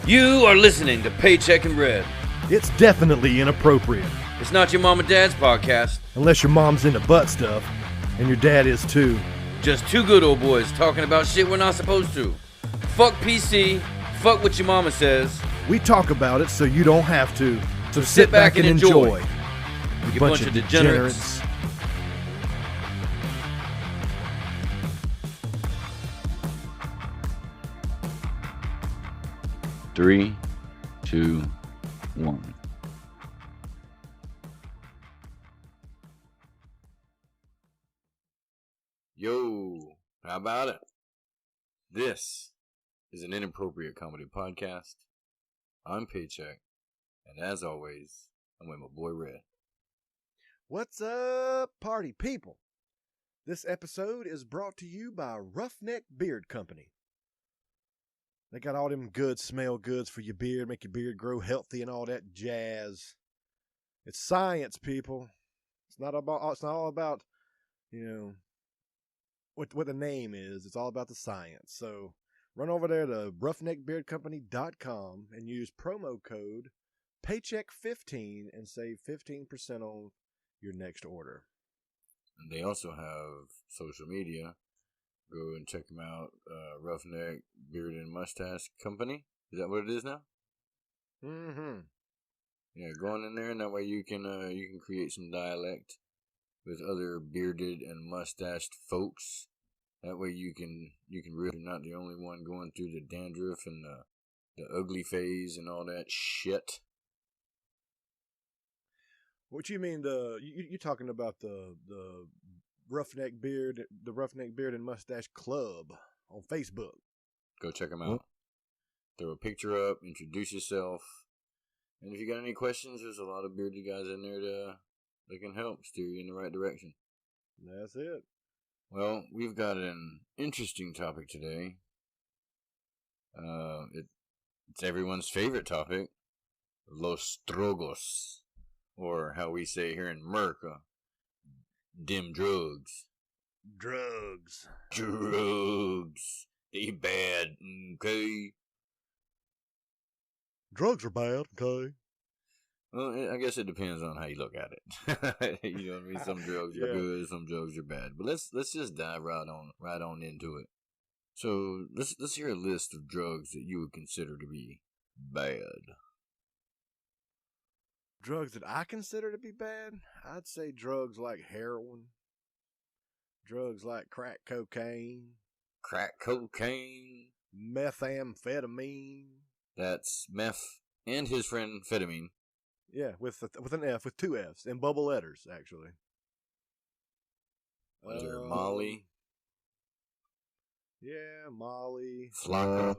You are listening to Paycheck and Bread. It's definitely inappropriate. It's not your mom and dad's podcast. Unless your mom's into butt stuff, and your dad is too. Just two good old boys talking about shit we're not supposed to. Fuck PC, fuck what your mama says. We talk about it so you don't have to. So sit back and enjoy. You bunch of degenerates. Three, two, one. Yo, how about it? This is an inappropriate comedy podcast. I'm Paycheck, and as always, I'm with my boy Red. What's up, party people? This episode is brought to you by Roughneck Beard Company. They got all them good smell goods for your beard, make your beard grow healthy and all that jazz. It's science, people. It's not all about, what the name is. It's all about the science. So run over there to roughneckbeardcompany.com and use promo code Paycheck15 and save 15% on your next order. And they also have social media. Go and check them out. Roughneck Beard and Mustache Company. Is that what it is now? Mm-hmm. Yeah, go on in there, and that way you can create some dialect with other bearded and mustached folks. That way you can really, you're not the only one going through the dandruff and the ugly phase and all that shit. What you mean you talking about the Roughneck Beard and Mustache Club on Facebook? Go check them out. Throw a picture up, introduce yourself, and if you got any questions, there's a lot of bearded guys in there that can help steer you in the right direction. That's it. Well, we've got an interesting topic today. It's everyone's favorite topic, Los Drogos, or how we say here in America, dim drugs. Drugs. They bad, okay? Drugs are bad, okay? Well, I guess it depends on how you look at it. You know what I mean? Some drugs are good, some drugs are bad. But let's just dive right on into it. So let's hear a list of drugs that you would consider to be bad. Drugs that I consider to be bad? I'd say drugs like heroin. Drugs like crack cocaine. Crack cocaine. Methamphetamine. That's meth and his friend Fetamine. Yeah, with an F, with two Fs, and bubble letters, actually. What is there, Molly? Yeah, Molly. Flocka.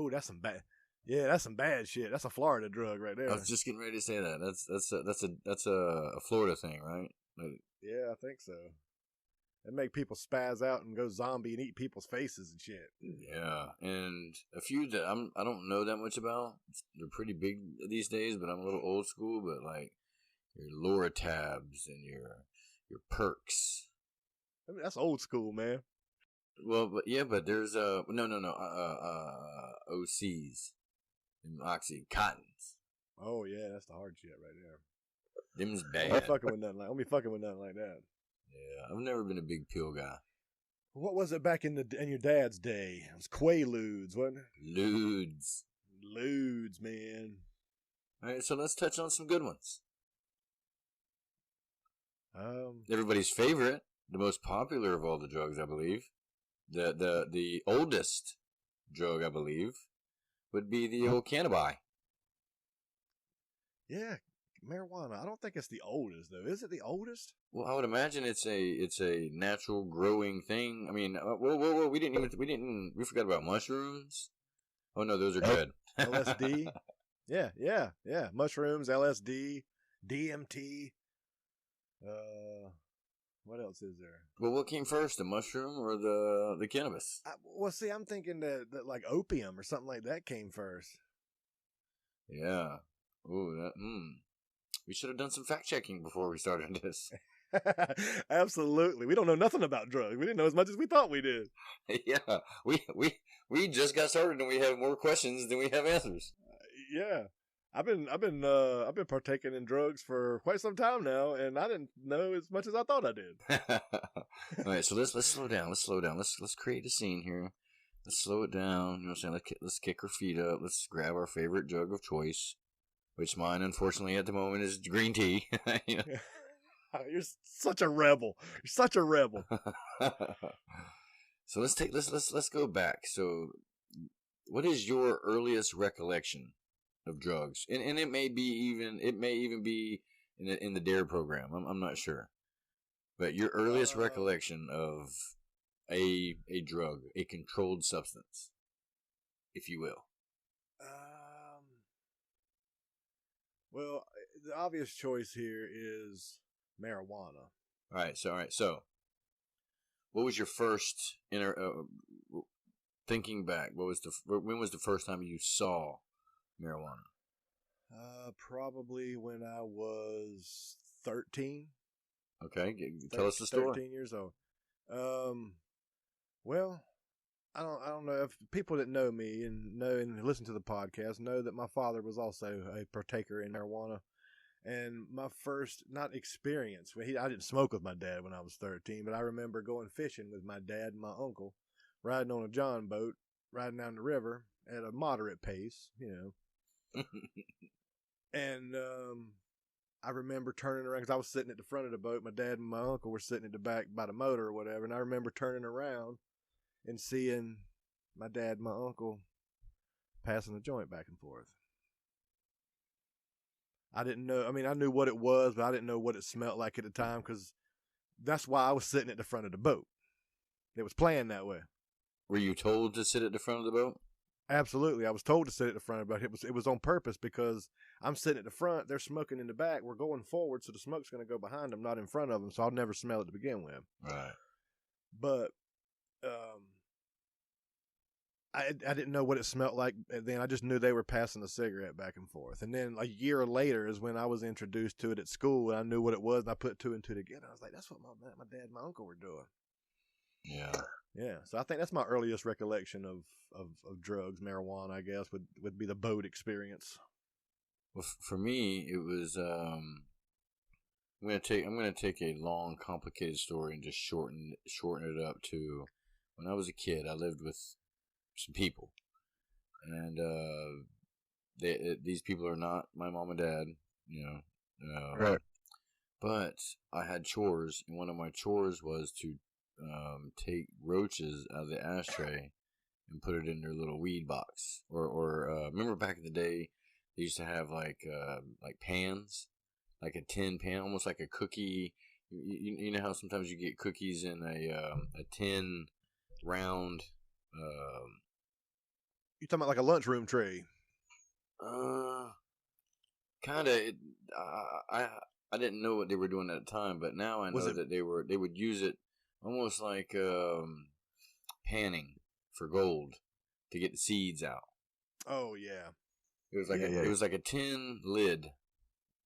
That's some bad. Yeah, that's some bad shit. That's a Florida drug right there. I was just getting ready to say that. That's a Florida thing, right? Yeah, I think so. They make people spaz out and go zombie and eat people's faces and shit. Yeah, and a few that I don't know that much about. They're pretty big these days, but I'm a little old school. But like your Loratabs and your perks. I mean, that's old school, man. Well, but there's OCs and Oxy Cottons. Oh yeah, that's the hard shit right there. Them's bad. I don't be fucking with nothing like that. Yeah, I've never been a big pill guy. What was it back in your dad's day? It was Quaaludes, wasn't it? Ludes, man. All right, so let's touch on some good ones. Everybody's favorite, the most popular of all the drugs, I believe, the oldest drug, I believe, would be the old cannabis. Yeah. Marijuana. I don't think it's the oldest though. Is it the oldest? Well, I would imagine it's a natural growing thing. I mean, we forgot about mushrooms. Oh no, those are good. LSD. Yeah. Mushrooms, LSD, DMT. What else is there? Well, what came first, the mushroom or the cannabis? I'm thinking that like opium or something like that came first. Yeah. Oh, we should have done some fact checking before we started this. Absolutely. We don't know nothing about drugs. We didn't know as much as we thought we did. Yeah, we just got started and we have more questions than we have answers. Yeah. I've been partaking in drugs for quite some time now, and I didn't know as much as I thought I did. All right, so let's slow down. Let's slow down. Let's create a scene here. Let's slow it down. You know what I'm saying? Let's kick our feet up. Let's grab our favorite drug of choice, which mine, unfortunately, at the moment is green tea. You know? You're such a rebel. You're such a rebel. So let's go back. So, what is your earliest recollection of drugs? And it may even be in the DARE program. I'm not sure, but your earliest recollection of a drug, a controlled substance, if you will. Well, the obvious choice here is marijuana. All right. So, what was your first thinking back? When was the first time you saw marijuana? Probably when I was 13. Okay, tell us the story. 13 years old. Well, I don't know if people that know me and listen to the podcast know that my father was also a partaker in marijuana. And my first, not experience, I didn't smoke with my dad when I was 13, but I remember going fishing with my dad and my uncle, riding on a john boat, riding down the river at a moderate pace, And I remember turning around, because I was sitting at the front of the boat. My dad and my uncle were sitting at the back by the motor or whatever, and I remember turning around and seeing my dad and my uncle passing a joint back and forth. I didn't know. I mean, I knew what it was, but I didn't know what it smelled like at the time, because that's why I was sitting at the front of the boat. It was planned that way. Were you told to sit at the front of the boat? Absolutely. I was told to sit at the front of the boat. It was on purpose, because I'm sitting at the front, they're smoking in the back, we're going forward, so the smoke's going to go behind them, not in front of them, so I'll never smell it to begin with. Right. But I didn't know what it smelled like then. I just knew they were passing a cigarette back and forth. And then a year later is when I was introduced to it at school, and I knew what it was, and I put two and two together. I was like, that's what my dad and my uncle were doing. Yeah. Yeah. So I think that's my earliest recollection of drugs. Marijuana, I guess, would be the boat experience. Well, for me, it was. I'm gonna take a long, complicated story and just shorten it up to when I was a kid. I lived with some people, and these people are not my mom and dad, Right. But I had chores, and one of my chores was to take roaches out of the ashtray and put it in their little weed box. Or remember back in the day, they used to have like pans, like a tin pan, almost like a cookie. You know how sometimes you get cookies in a tin round. You talking about like a lunchroom tray? Kind of. I didn't know what they were doing at the time, but now I know that they would use it almost like panning for gold to get the seeds out. Oh yeah. It was like a tin lid.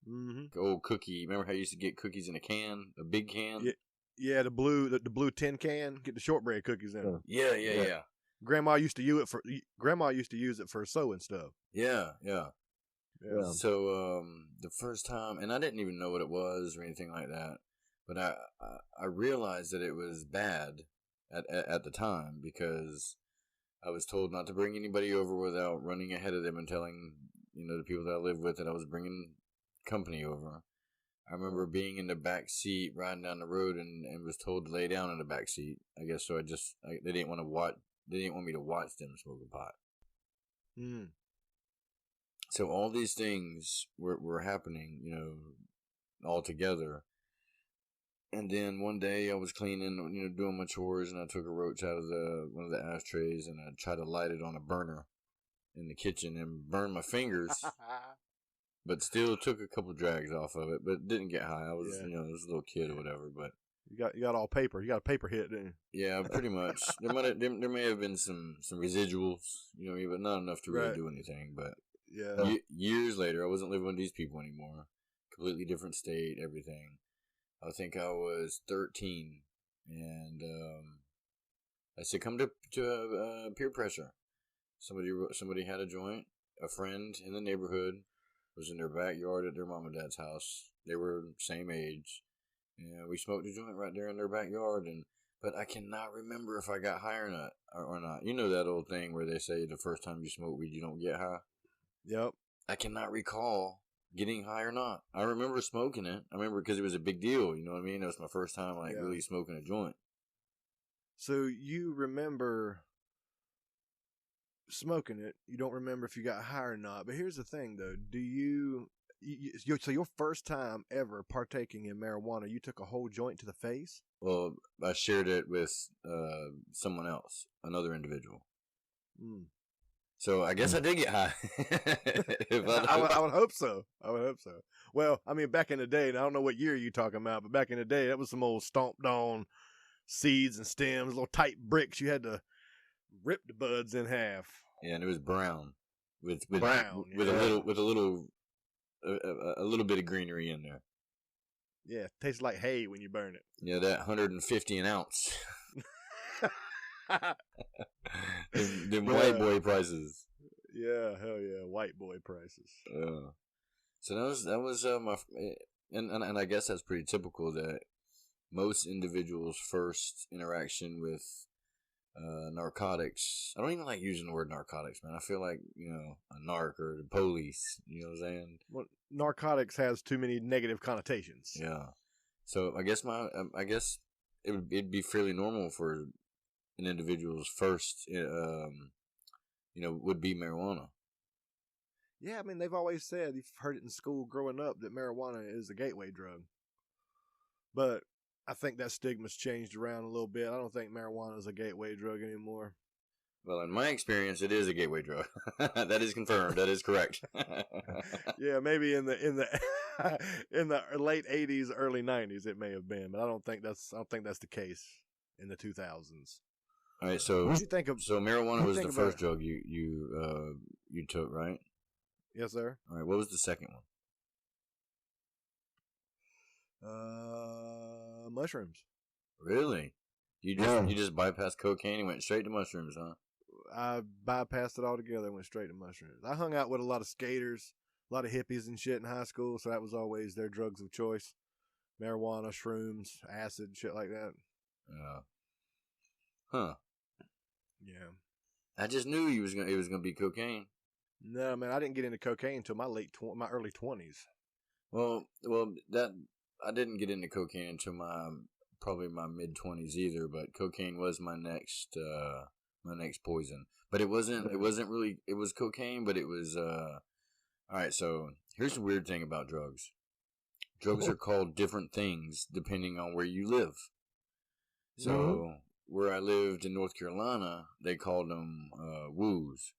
Mm-hmm. Old cookie. Remember how you used to get cookies in a can, a big can? Yeah, the blue tin can. Get the shortbread cookies in it. Yeah. Grandma used to use it for sewing stuff. Yeah. So the first time, and I didn't even know what it was or anything like that, but I realized that it was bad at the time, because I was told not to bring anybody over without running ahead of them and telling the people that I lived with that I was bringing company over. I remember being in the back seat riding down the road and was told to lay down in the back seat. I guess so. They didn't want to watch. They didn't want me to watch them smoking pot. Mm. So all these things were happening, all together. And then one day I was cleaning, doing my chores, and I took a roach out of one of the ashtrays, and I tried to light it on a burner in the kitchen and burned my fingers. But still took a couple drags off of it, but didn't get high. I was, I was a little kid or whatever. But you got all paper. You got a paper hit, didn't you? Yeah, pretty much. There may have been some residuals, but not enough to really do anything. But years later, I wasn't living with these people anymore. Completely different state, everything. I think I was 13, and I succumbed to peer pressure. Somebody had a joint. A friend in the neighborhood was in their backyard at their mom and dad's house. They were same age, and we smoked a joint right there in their backyard. But I cannot remember if I got high or not. You know that old thing where they say the first time you smoke weed you don't get high. Yep. I cannot recall getting high or not. I remember smoking it. I remember because it was a big deal. You know what I mean? It was my first time really smoking a joint. So you remember smoking it. You don't remember if you got high or not. But here's the thing, though. So your first time ever partaking in marijuana, you took a whole joint to the face? Well, I shared it with someone else, another individual. Mm. So I guess I did get high. I would hope so. I would hope so. Well, I mean, back in the day, and I don't know what year you're talking about, but back in the day, that was some old stomped on seeds and stems, little tight bricks. You had to rip the buds in half. Yeah, and it was brown with a little bit of greenery in there. Yeah, it tastes like hay when you burn it. Yeah, that 150 an ounce. them white boy prices. Yeah, hell yeah, white boy prices. So that was my and I guess that's pretty typical that most individuals' first interaction with narcotics. I don't even like using the word narcotics, man. I feel like, a narc or the police. You know what I'm saying? Well, narcotics has too many negative connotations. Yeah. So I guess it'd be fairly normal for an individual's first, would be marijuana. Yeah, I mean, they've always said, you've heard it in school growing up, that marijuana is a gateway drug. But I think that stigma's changed around a little bit. I don't think marijuana is a gateway drug anymore. Well, in my experience, it is a gateway drug. That is confirmed. That is correct. Yeah, maybe in the in the late 80s, early 90s, it may have been, but I don't think that's the case in the 2000s. All right, so what you think of? So marijuana was the first drug you took, right? Yes, sir. All right, what was the second one? Mushrooms. Really? You just bypassed cocaine and went straight to mushrooms, huh? I bypassed it altogether and went straight to mushrooms. I hung out with a lot of skaters, a lot of hippies and shit in high school, so that was always their drugs of choice. Marijuana, shrooms, acid, shit like that. Yeah. Huh. Yeah. I just knew it was gonna be cocaine. No, man, I didn't get into cocaine until my early 20s. Well, that I didn't get into cocaine until probably my mid 20s either. But cocaine was my next poison. But it wasn't really. It was cocaine, but it was. All right, so here's the weird thing about drugs. Drugs are called different things depending on where you live. So where I lived in North Carolina, they called them woos.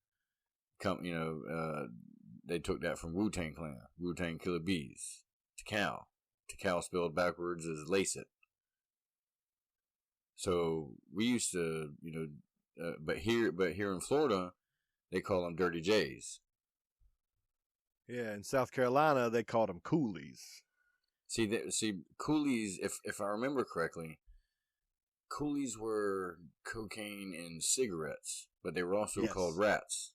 They took that from Wu-Tang Clan, Wu-Tang Killer Bees. Tikal spelled backwards is lace it. So we used to, but here in Florida, they call them Dirty J's. Yeah, in South Carolina, they called them coolies. See, coolies, if I remember correctly, coolies were cocaine and cigarettes, but they were also called rats.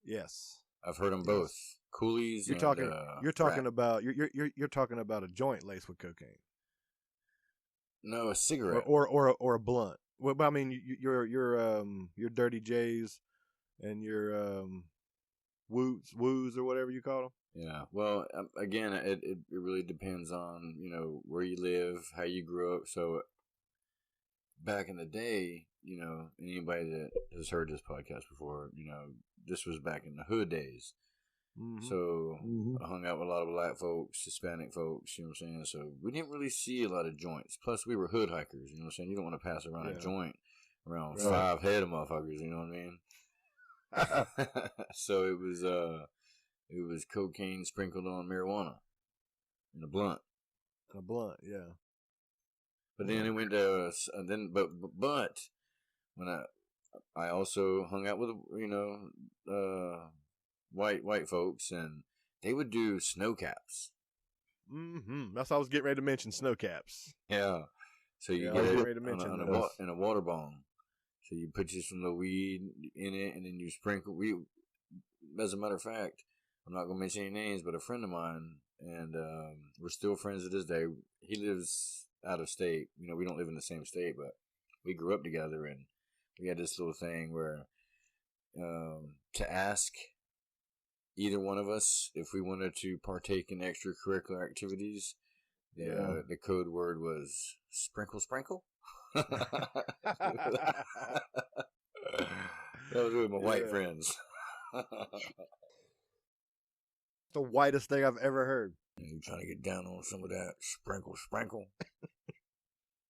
Yes, I've heard them both. Coolies. You're talking about a joint laced with cocaine. No, a cigarette or a blunt. Well, I mean, your Dirty J's and your woos or whatever you call them. Yeah. Well, again, it really depends on where you live, how you grew up. So back in the day, anybody that has heard this podcast before, this was back in the hood days. Mm-hmm. So I hung out with a lot of black folks, Hispanic folks, you know what I'm saying? So we didn't really see a lot of joints. Plus, we were hood hikers, you know what I'm saying? You don't want to pass around a joint around 5 head of motherfuckers, you know what I mean? So it was cocaine sprinkled on marijuana in a blunt. A blunt, yeah. But then it went to but when I also hung out with white folks, and they would do snow caps. That's what I was getting ready to mention. Snow caps. Yeah. So you Yeah, I get was getting it ready to mention on those. in a water bomb. So you put just some little weed in it, and then you sprinkle. As a matter of fact, I'm not gonna mention any names, but a friend of mine, and we're still friends to this day. He lives out of state. You know, we don't live in the same state, but we grew up together, and we had this little thing where to ask either one of us if we wanted to partake in extracurricular activities. The code word was sprinkle, sprinkle. That was with my white friends. The whitest thing I've ever heard. You trying to get down on some of that sprinkle, sprinkle?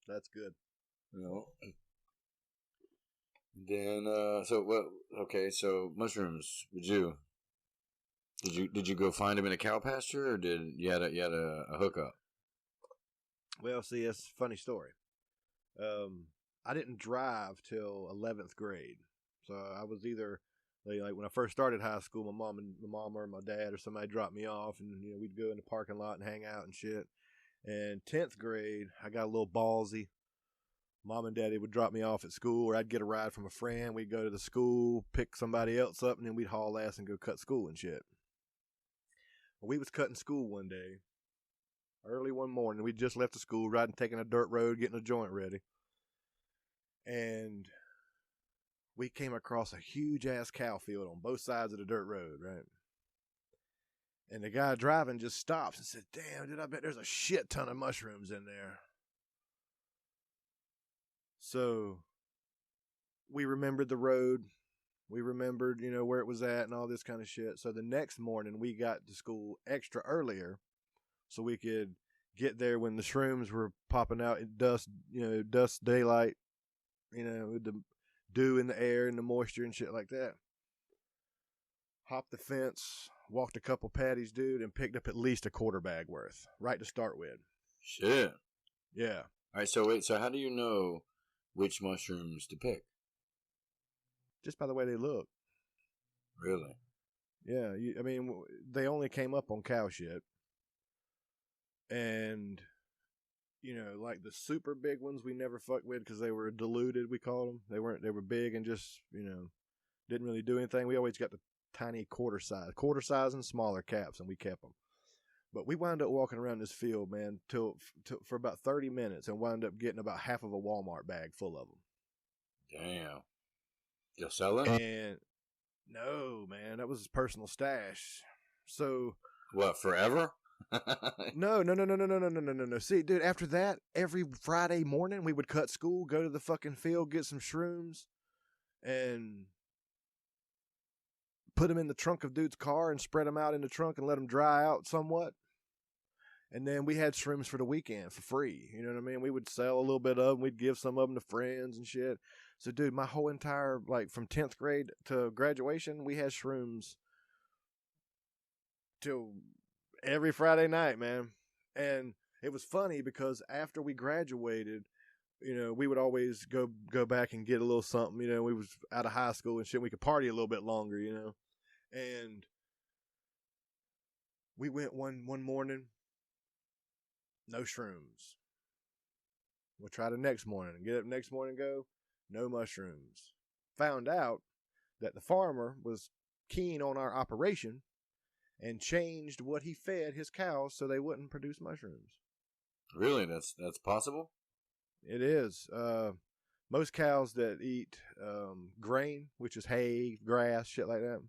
That's good. You know. Then so what? Okay, so mushrooms. Did you go find them in a cow pasture, or did you had a hookup? Well, see, it's a funny story. I didn't drive till 11th grade, so I was either like when I first started high school, my mom or my dad or somebody dropped me off, and we'd go in the parking lot and hang out and shit. And 10th grade, I got a little ballsy. Mom and daddy would drop me off at school, or I'd get a ride from a friend. We'd go to the school, pick somebody else up, and then we'd haul ass and go cut school and shit. Well, we was cutting school one day, early one morning. We'd just left the school, taking a dirt road, getting a joint ready. And we came across a huge ass cow field on both sides of the dirt road, right? And the guy driving just stops and said, "Damn, dude, I bet there's a shit ton of mushrooms in there." So we remembered the road. We remembered, where it was at and all this kind of shit. So the next morning we got to school extra earlier so we could get there when the shrooms were popping out at dusk daylight, with the dew in the air and the moisture and shit like that. Hopped the fence, walked a couple patties, dude, and picked up at least a quarter bag worth, right to start with. Shit. Yeah. All right, so wait, so how do you know which mushrooms to pick? Just by the way they look. Really? Yeah, they only came up on cow shit. And, like the super big ones we never fucked with because they were diluted, we called them. They were big and just, didn't really do anything. We always got the tiny quarter size and smaller caps, and we kept them. But we wound up walking around this field, man, for about 30 minutes and wound up getting about half of a Walmart bag full of them. Damn. You'll sell it? And no, man, that was his personal stash. So what, forever? No. See, dude, after that, every Friday morning we would cut school, go to the fucking field, get some shrooms, and put them in the trunk of dude's car and spread them out in the trunk and let them dry out somewhat. And then we had shrooms for the weekend for free. You know what I mean? We would sell a little bit of them. We'd give some of them to friends and shit. So, dude, my whole entire, from 10th grade to graduation, we had shrooms till every Friday night, man. And it was funny because after we graduated, we would always go back and get a little something. We was out of high school and shit. We could party a little bit longer, And we went one morning, no shrooms. We'll try the next morning and get up next morning and go, no mushrooms. Found out that the farmer was keen on our operation and changed what he fed his cows so they wouldn't produce mushrooms. Really? That's possible? It is. Most cows that eat grain, which is hay, grass, shit like that,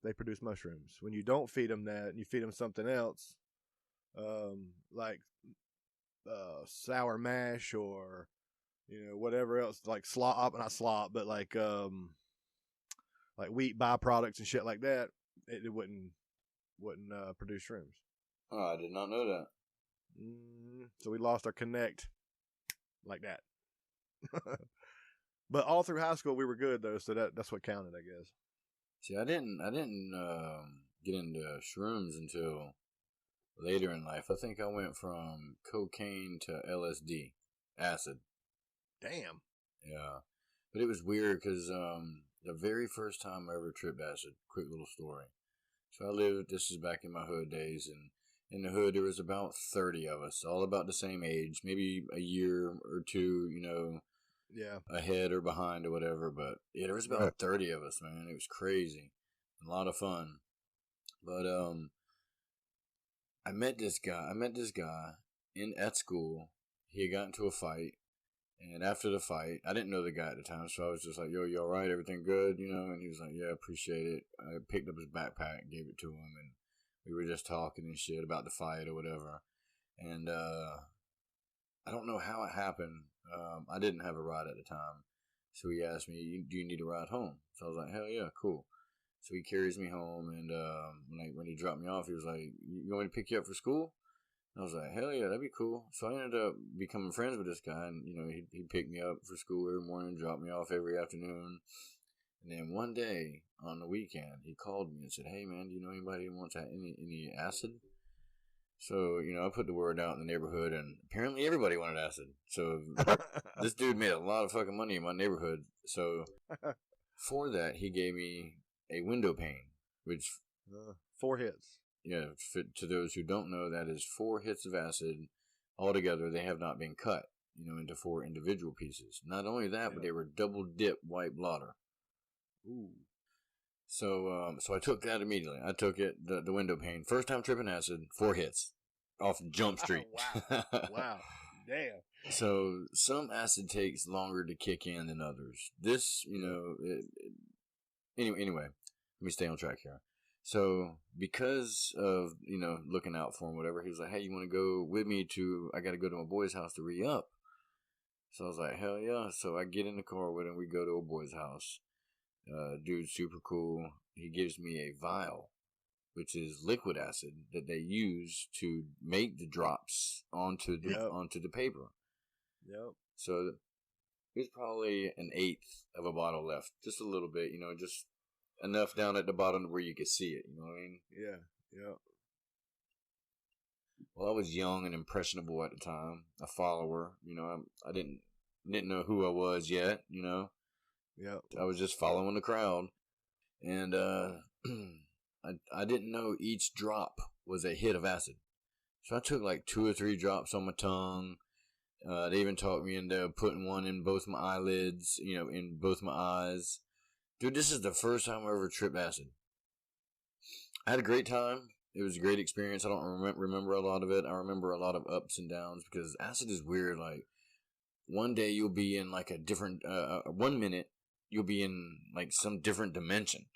they produce mushrooms. When you don't feed them that and you feed them something else, like sour mash or whatever else, like not slop, but like wheat byproducts and shit like that, it wouldn't produce shrooms. Oh, I did not know that. So we lost our connect like that. But all through high school we were good though, so that's what counted, I guess. See, I didn't get into shrooms until later in life. I think I went from cocaine to LSD, acid. Damn. Yeah, but it was weird because the very first time I ever tripped acid. Quick little story. So this is back in my hood days, and in the hood there was about 30 of us, all about the same age, maybe a year or two, Yeah. ahead or behind or whatever. But yeah, there was about 30 of us, man. It was crazy, a lot of fun. But I met this guy at school. He had gotten into a fight. And after the fight, I didn't know the guy at the time, so I was just like, yo, you all right? Everything good? And he was like, yeah, appreciate it. I picked up his backpack and gave it to him, and we were just talking and shit about the fight or whatever. And I don't know how it happened. I didn't have a ride at the time, so he asked me, do you need a ride home? So I was like, hell yeah, cool. So he carries me home, and when he dropped me off, he was like, you want me to pick you up for school? I was like, hell yeah, that'd be cool. So I ended up becoming friends with this guy, and he'd pick me up for school every morning, drop me off every afternoon. And then one day on the weekend, he called me and said, hey man, do you know anybody who wants any acid? So I put the word out in the neighborhood, and apparently everybody wanted acid. So this dude made a lot of fucking money in my neighborhood. So for that, he gave me a window pane, which 4 hits. Yeah, to those who don't know, that is 4 hits of acid. Altogether, they have not been cut, into 4 individual pieces. Not only that, but they were double dip white blotter. Ooh. So I took that immediately. I took it, the window pane. First time tripping acid, 4 hits. Off Jump Street. Wow. Wow. Damn. So some acid takes longer to kick in than others. This, anyway, let me stay on track here. So, because of, looking out for him, whatever, he was like, hey, you want to go with me I got to go to my boy's house to re-up. So I was like, hell yeah. So I get in the car with him. We go to a boy's house. Dude's super cool. He gives me a vial, which is liquid acid that they use to make the drops onto the paper. Yep. So there's probably an eighth of a bottle left. Just a little bit, just enough down at the bottom where you could see it, you know what I mean? Yeah, yeah. Well, I was young and impressionable at the time, a follower, I didn't know who I was yet, Yeah. I was just following the crowd, and I didn't know each drop was a hit of acid, so I took like 2 or 3 drops on my tongue. They even talked me into putting one in both my eyelids, in both my eyes. Dude, this is the first time I ever tripped acid. I had a great time. It was a great experience. I don't remember a lot of it. I remember a lot of ups and downs because acid is weird. Like, one day you'll be in like a different, 1 minute you'll be in like some different dimension.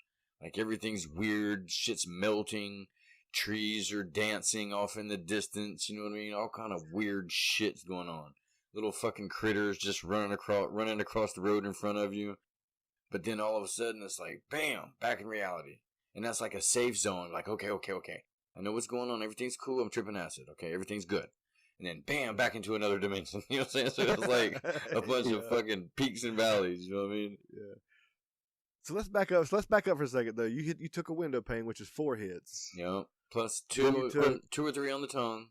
Like everything's weird, shit's melting, trees are dancing off in the distance, you know what I mean? All kind of weird shit's going on. Little fucking critters just running across the road in front of you. But then all of a sudden it's like, bam, back in reality. And that's like a safe zone. Like, okay. I know what's going on. Everything's cool. I'm tripping acid. Okay, everything's good. And then, bam, back into another dimension. You know what I'm saying? So it was like a bunch of fucking peaks and valleys. You know what I mean? Yeah. So let's back up. For a second, though. You took a window pane, which is 4 hits. Yeah. Plus 2 or 3 on the tongue.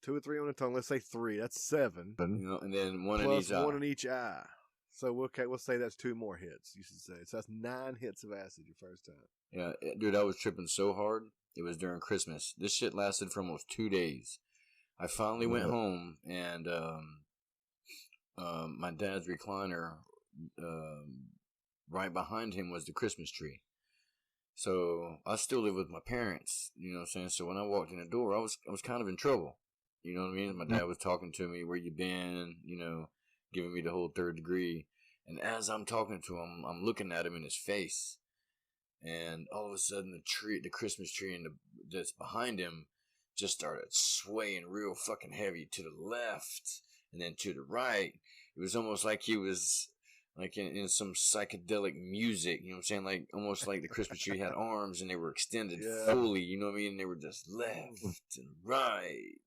2 or 3 on the tongue. Let's say 3. That's 7. And then one plus in each eye. 1 in each eye. So we'll say that's 2 more hits. You should say. So that's 9 hits of acid your first time. Yeah, dude, I was tripping so hard. It was during Christmas. This shit lasted for almost 2 days. I finally went home, and my dad's recliner, right behind him was the Christmas tree. So I still live with my parents, you know what I'm saying? So when I walked in the door, I was kind of in trouble. You know what I mean? My dad was talking to me, where you been, giving me the whole 3rd degree. And as I'm talking to him, I'm looking at him in his face. And all of a sudden, the Christmas tree that's behind him just started swaying real fucking heavy to the left and then to the right. It was almost like he was like in some psychedelic music, you know what I'm saying? Like almost like the Christmas tree had arms and they were extended fully, you know what I mean? And they were just left and right.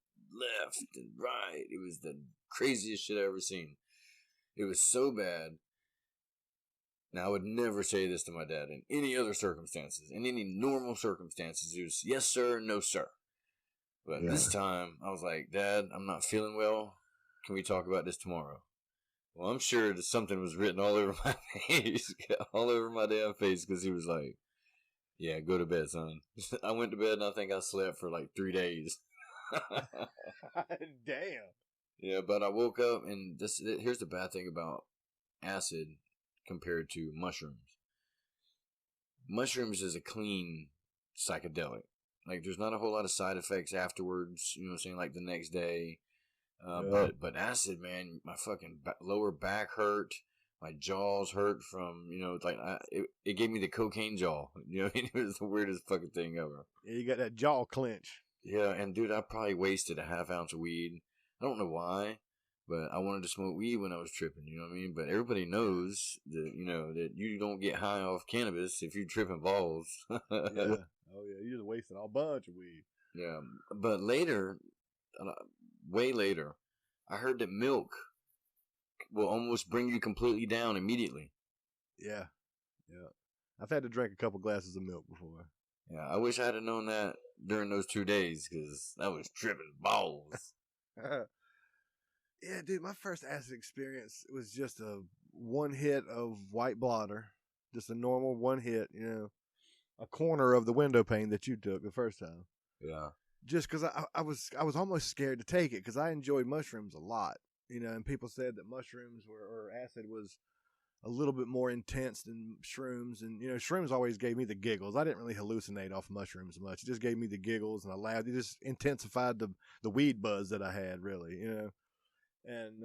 It was the craziest shit I ever seen. It was so bad. Now, I would never say this to my dad in any other circumstances. In any normal circumstances, it was yes, sir, no, sir. But this time, I was like, Dad, I'm not feeling well. Can we talk about this tomorrow? Well, I'm sure that something was written all over my face, all over my damn face, because he was like, Yeah, go to bed, son. I went to bed and I think I slept for like 3 days. Damn. Yeah, but I woke up and here's the bad thing about acid compared to mushrooms. Mushrooms is a clean psychedelic. Like there's not a whole lot of side effects afterwards. You know what I'm saying? Like the next day. But acid, man, my fucking lower back hurt. My jaws hurt from it gave me the cocaine jaw. You know, it was the weirdest fucking thing ever. Yeah, you got that jaw clench. Yeah, and dude, I probably wasted a half ounce of weed. I don't know why, but I wanted to smoke weed when I was tripping. You know what I mean? But everybody knows that that you don't get high off cannabis if you're tripping balls. Yeah. Oh yeah, you just wasted a bunch of weed. Yeah, but later, way later, I heard that milk will almost bring you completely down immediately. Yeah. I've had to drink a couple glasses of milk before. Yeah, I wish I had known that during those 2 days because I was tripping balls. Yeah, dude, my first acid experience was just a one hit of white blotter, just a normal one hit. A corner of the window pane that you took the first time. Yeah. Just because I was almost scared to take it because I enjoyed mushrooms a lot, and people said that mushrooms or acid was a little bit more intense than shrooms, and shrooms always gave me the giggles. I didn't really hallucinate off mushrooms much. It just gave me the giggles and I laughed. It just intensified the weed buzz that I had, really, And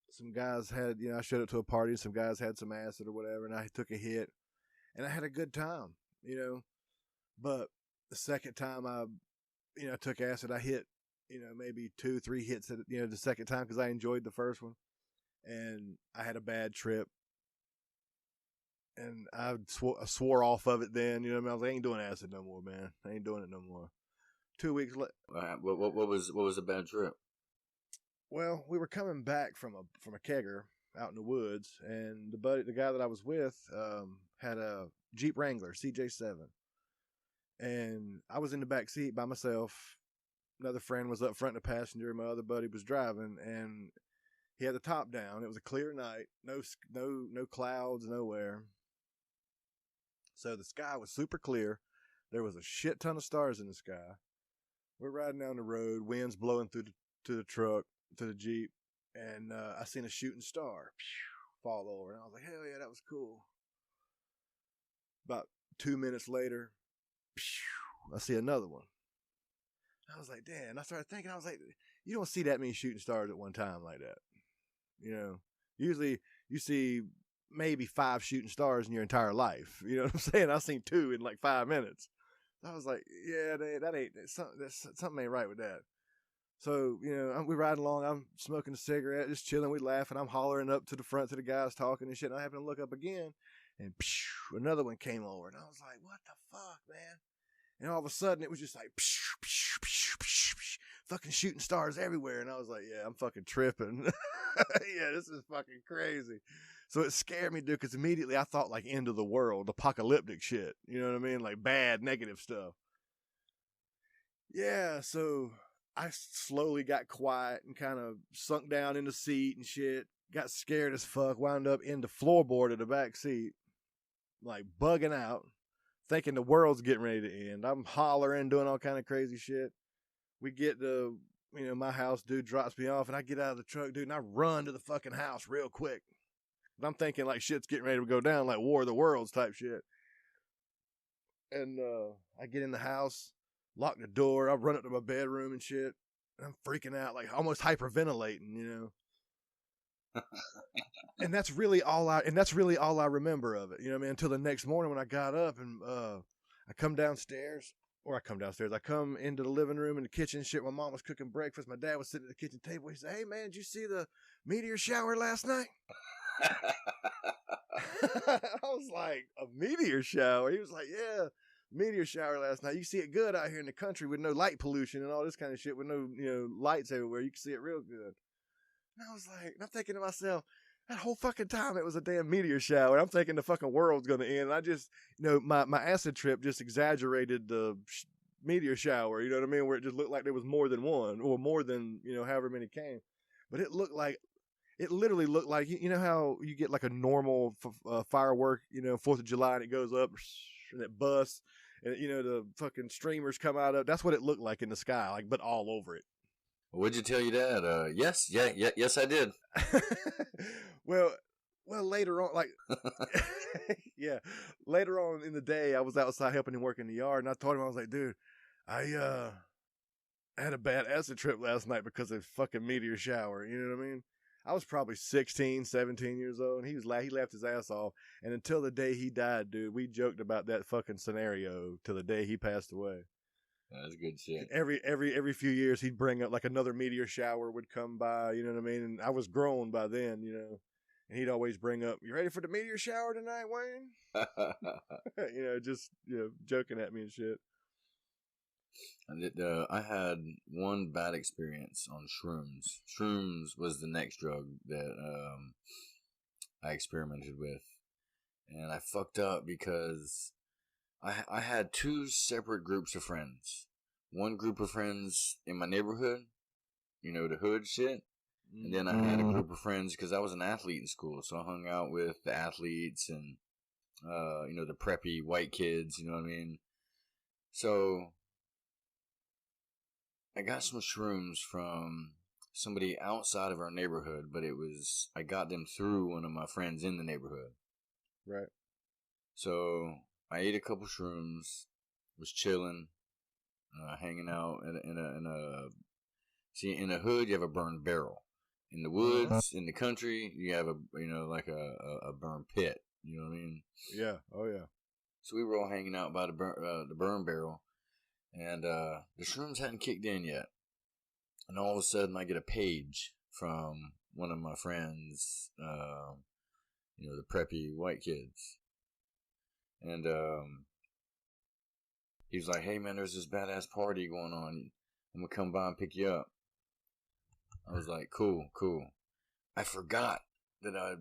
some guys had, I showed up to a party. Some guys had some acid or whatever, and I took a hit, and I had a good time, But the second time I took acid, I hit, maybe 2-3 hits at, the second time because I enjoyed the first one, and I had a bad trip, and I swore off of it. Then, I was like, I ain't doing acid no more, man. I ain't doing it no more. 2 weeks later. What was a bad trip? Well, we were coming back from a kegger out in the woods, and the guy that I was with, had a Jeep Wrangler CJ7, and I was in the back seat by myself. Another friend was up front in the passenger. My other buddy was driving, and he had the top down. It was a clear night, no clouds nowhere. So the sky was super clear. There was a shit ton of stars in the sky. We're riding down the road, winds blowing through to the truck, to the Jeep, and I seen a shooting star fall over, and I was like, hell yeah, that was cool. About 2 minutes later, I see another one. I was like, damn. And I started thinking, I was like, you don't see that many shooting stars at one time like that. Usually you see maybe 5 shooting stars in your entire life. You know what I'm saying? I've seen 2 in like 5 minutes. I was like, yeah, something ain't right with that. So, we riding along. I'm smoking a cigarette, just chilling. We laughing. I'm hollering up to the front to the guys talking and shit. And I happen to look up again, and another one came over. And I was like, what the fuck, man? And all of a sudden, it was just like, fucking shooting stars everywhere. And I was like, yeah, I'm fucking tripping. Yeah, this is fucking crazy. So it scared me, dude, because immediately I thought like end of the world, apocalyptic shit. You know what I mean? Like bad, negative stuff. Yeah, so I slowly got quiet and kind of sunk down in the seat and shit. Got scared as fuck. Wound up in the floorboard of the back seat, like bugging out, thinking the world's getting ready to end. I'm hollering, doing all kind of crazy shit. We get to, my house, dude drops me off, and I get out of the truck, dude, and I run to the fucking house real quick. And I'm thinking like shit's getting ready to go down, like War of the Worlds type shit. And I get in the house, lock the door, I run up to my bedroom and shit. And I'm freaking out, like almost hyperventilating, And that's really all I remember of it, until the next morning when I got up and I come downstairs. I come into the living room and the kitchen and shit. My mom was cooking breakfast. My dad was sitting at the kitchen table. He said, hey man, did you see the meteor shower last night? I was like, a meteor shower? He was like, yeah, meteor shower last night. You can see it good out here in the country with no light pollution and all this kind of shit, with no, lights everywhere. You can see it real good. And I was like, and I'm thinking to myself, that whole fucking time it was a damn meteor shower. I'm thinking the fucking world's going to end. And I just, my acid trip just exaggerated the meteor shower, you know what I mean? Where it just looked like there was more than one or more than, however many came. But it literally looked like, how you get like a normal firework, 4th of July and it goes up and it busts, and the fucking streamers come out of. That's what it looked like in the sky, like, but all over it. What'd you tell your dad? Yes, I did. well, later on, like, yeah, later on in the day, I was outside helping him work in the yard, and I told him, I was like, dude, I had a bad acid trip last night because of fucking meteor shower. You know what I mean? I was probably 16, 17 years old, and he laughed his ass off. And until the day he died, dude, we joked about that fucking scenario till the day he passed away. That's good shit. Every few years, he'd bring up like another meteor shower would come by. You know what I mean? And I was grown by then, and he'd always bring up, "You ready for the meteor shower tonight, Wayne?" Just joking at me and shit. I had one bad experience on shrooms. Shrooms was the next drug that I experimented with, and I fucked up because I had two separate groups of friends. One group of friends in my neighborhood, the hood shit, and then I had a group of friends because I was an athlete in school, so I hung out with the athletes and the preppy white kids. You know what I mean? So I got some shrooms from somebody outside of our neighborhood, but I got them through one of my friends in the neighborhood. Right. So I ate a couple shrooms, was chilling, hanging out in a hood you have a burned barrel. In the woods, in the country, you have a burn pit. You know what I mean? Yeah. Oh yeah. So we were all hanging out by the burn barrel. And the shrooms hadn't kicked in yet. And all of a sudden, I get a page from one of my friends, the preppy white kids. And he was like, "Hey, man, there's this badass party going on. I'm going to come by and pick you up." I was like, cool. I forgot that I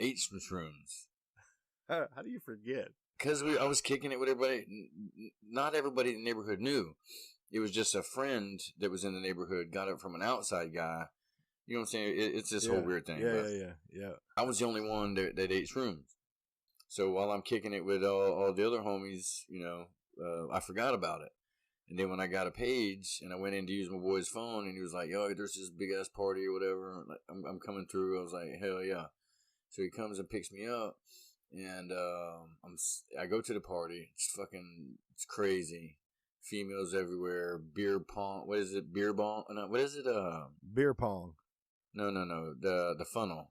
ate some shrooms. How do you forget? Because I was kicking it with everybody. Not everybody in the neighborhood knew. It was just a friend that was in the neighborhood got it from an outside guy. You know what I'm saying? It's this whole weird thing. Yeah. I was the only one that ate shrooms. So while I'm kicking it with all the other homies, I forgot about it. And then when I got a page and I went in to use my boy's phone and he was like, "Yo, there's this big ass party or whatever. I'm coming through." I was like, "Hell yeah." So he comes and picks me up. And I go to the party. It's crazy. Females everywhere. Beer pong. What is it? Beer bong? No, what is it? Beer pong. No. The funnel.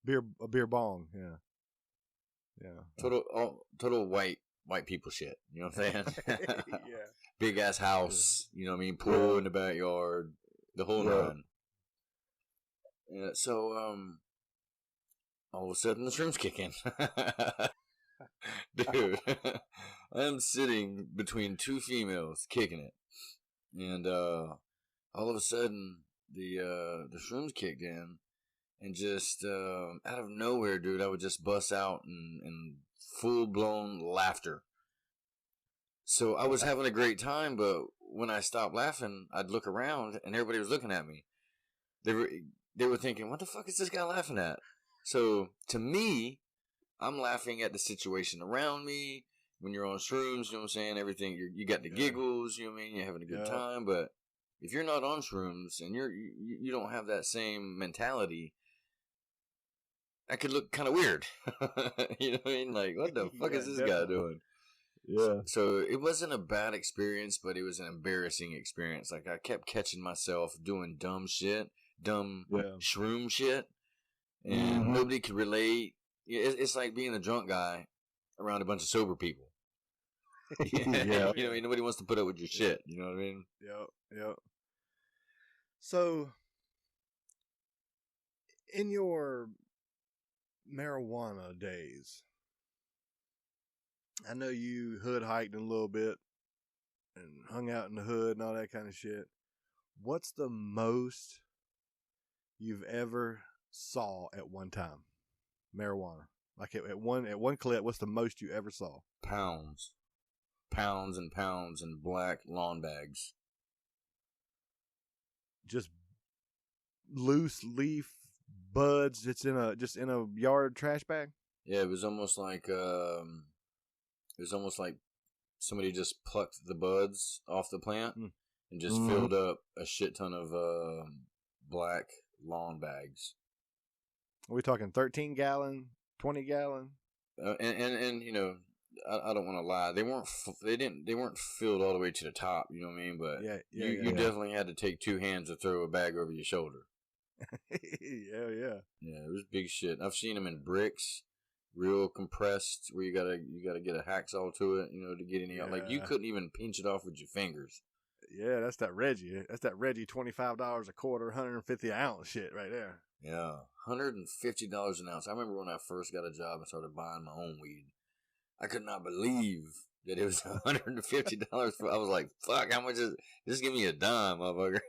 A beer bong. Yeah. Total white people shit. You know what I'm saying? Yeah. Big ass house. You know what I mean? Pool in the backyard. The whole nine. Yeah. So all of a sudden, the shrooms kick in. Dude, I'm sitting between two females kicking it. And all of a sudden, the shrooms kicked in. And just out of nowhere, dude, I would just bust out in full-blown laughter. So I was having a great time, but when I stopped laughing, I'd look around, and everybody was looking at me. They were thinking, "What the fuck is this guy laughing at?" So, to me, I'm laughing at the situation around me. When you're on shrooms, you know what I'm saying? Everything, you got the giggles, you know what I mean? You're having a good time. But if you're not on shrooms and you don't have that same mentality, that could look kind of weird. You know what I mean? Like, what the fuck is this guy doing? Yeah. So it wasn't a bad experience, but it was an embarrassing experience. Like, I kept catching myself doing dumb shroom shit. And nobody could relate. It's like being a drunk guy around a bunch of sober people. Yeah. You know, nobody wants to put up with your shit. You know what I mean? Yep. So, in your marijuana days, I know you hood hiked a little bit and hung out in the hood and all that kind of shit. What's the most you've ever saw at one time? Marijuana. Like at one clip, what's the most you ever saw? Pounds and pounds in black lawn bags. Just loose leaf buds. It's just in a yard trash bag. Yeah, it was almost like somebody just plucked the buds off the plant and just Mm-hmm. filled up a shit ton of black lawn bags. Are we talking 13-gallon, 20-gallon? And you know, I don't want to lie. They weren't filled all the way to the top. You know what I mean? But you definitely had to take two hands to throw a bag over your shoulder. Yeah. Yeah, it was big shit. I've seen them in bricks, real compressed, where you gotta get a hacksaw to it, you know, to get any out. Like you couldn't even pinch it off with your fingers. Yeah, that's that Reggie. That's that Reggie $25 a quarter, 150 an ounce shit right there. Yeah, $150 an ounce. I remember when I first got a job and started buying my own weed. I could not believe that it was $150 for. I was like, "Fuck, how much is? Just give me a dime, motherfucker."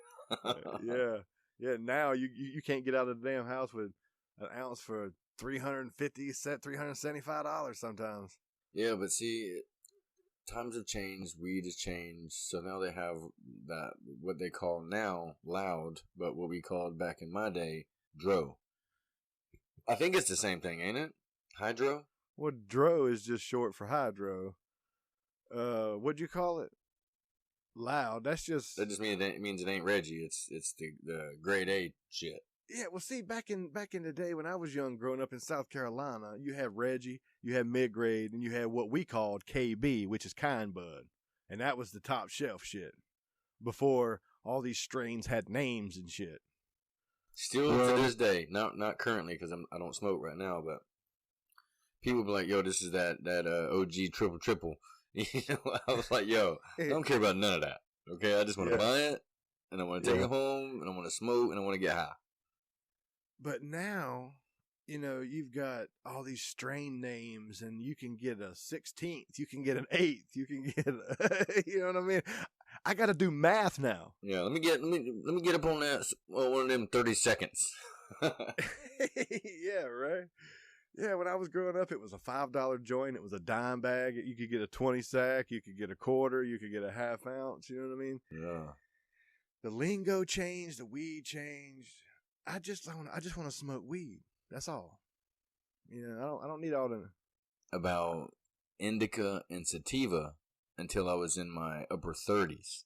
Yeah. Now you can't get out of the damn house with an ounce for $375 sometimes. Yeah, but see, times have changed. Weed has changed. So now they have that what they call now loud, but what we called back in my day dro. I think it's the same thing, ain't it? Hydro. Well, dro is just short for hydro. What'd you call it? Loud. That just means it ain't Reggie. It's the grade A shit. Yeah, well, see, back in the day when I was young, growing up in South Carolina, you had Reggie, you had mid grade, and you had what we called KB, which is kind bud, and that was the top shelf shit. Before all these strains had names and shit. Still to this day, not currently because I don't smoke right now, but people be like, "Yo, this is that OG triple." You know, I was like, "Yo, I don't care about none of that. Okay, I just want to buy it, and I want to take it home, and I want to smoke, and I want to get high." But now, you know, you've got all these strain names, and you can get a 16th, you can get an 8th, you can get, you know what I mean? I got to do math now. Yeah, let me get up on that. One of them 30 seconds. Yeah, right. Yeah, when I was growing up, it was a $5 joint. It was a dime bag. You could get a 20 sack. You could get a quarter. You could get a half ounce. You know what I mean? Yeah. The lingo changed. The weed changed. I just want to smoke weed. That's all. You know, I don't need all the about indica and sativa until I was in my upper 30s.